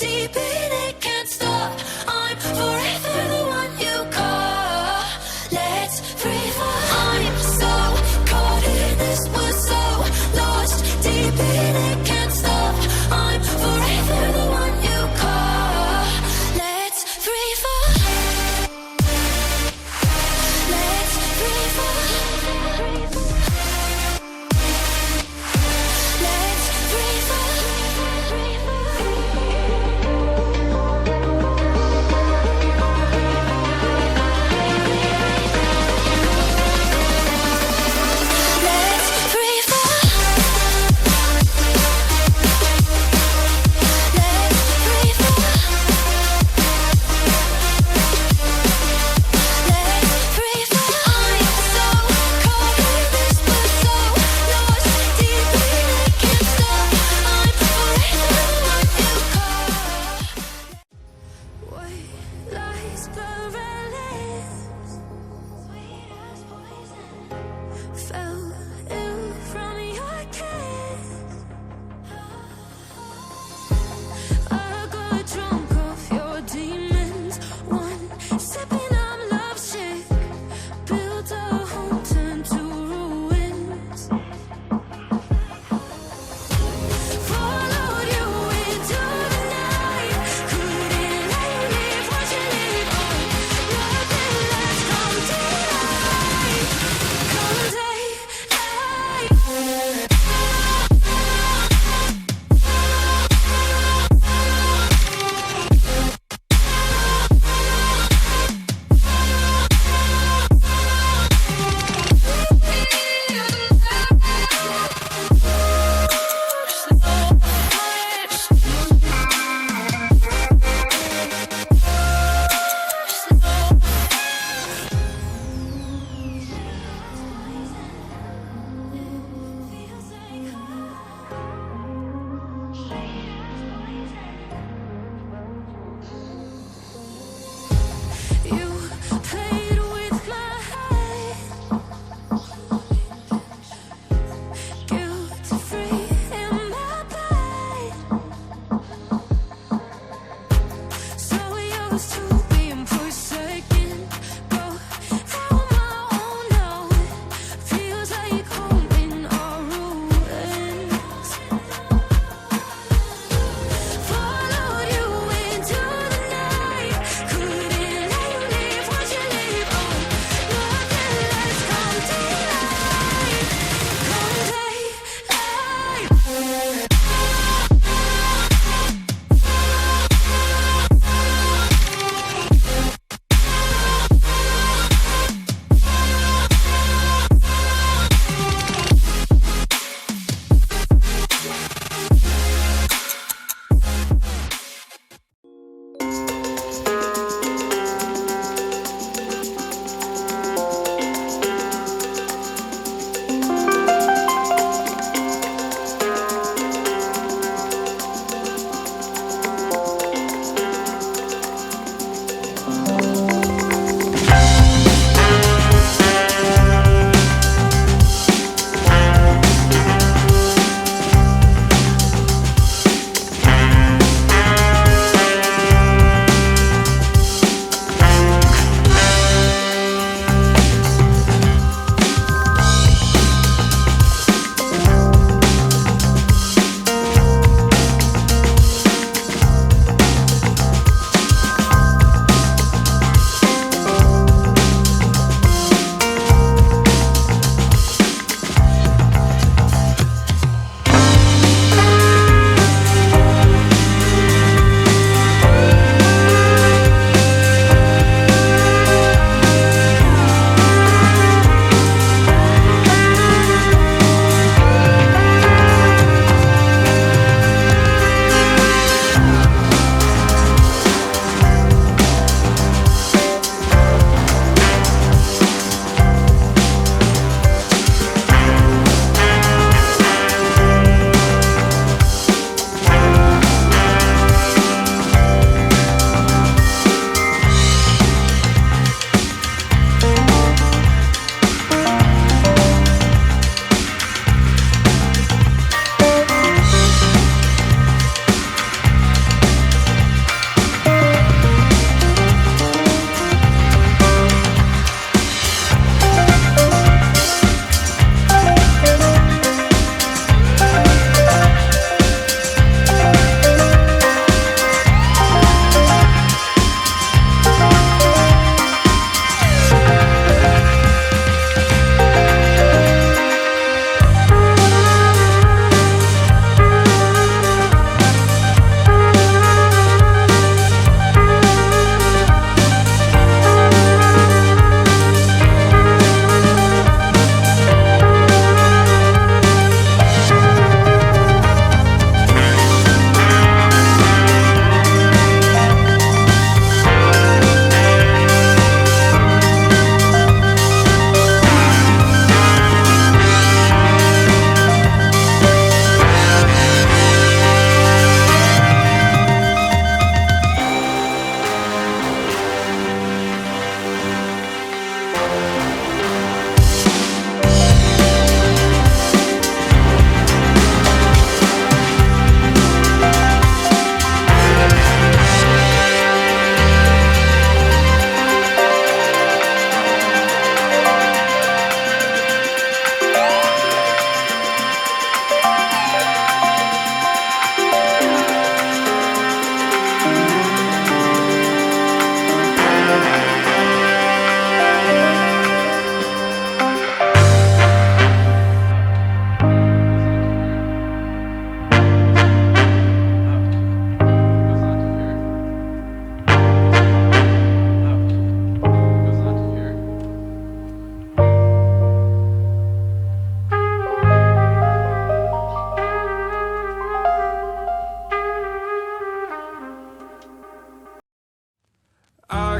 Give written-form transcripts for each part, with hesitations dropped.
deep in it, can't stop. I'm forever the one you call. Let's free fall. I'm so caught in this, we're so lost. Deep in it, can't stop. I'm forever the one you call. Let's free fall. Let's free fall. Let's free fall.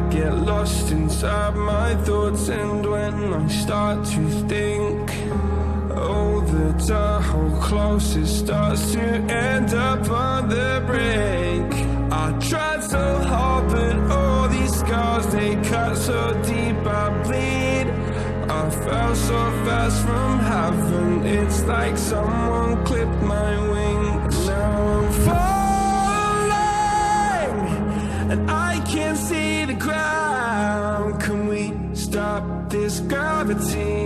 I get lost inside my thoughts, and when I start to think, oh, the door closest starts to end up on the brink. I tried so hard, but all these scars, they cut so deep I bleed. I fell so fast from heaven, it's like someone clipped my wings. Now I'm falling, and I can't see the ground. Can we stop this gravity?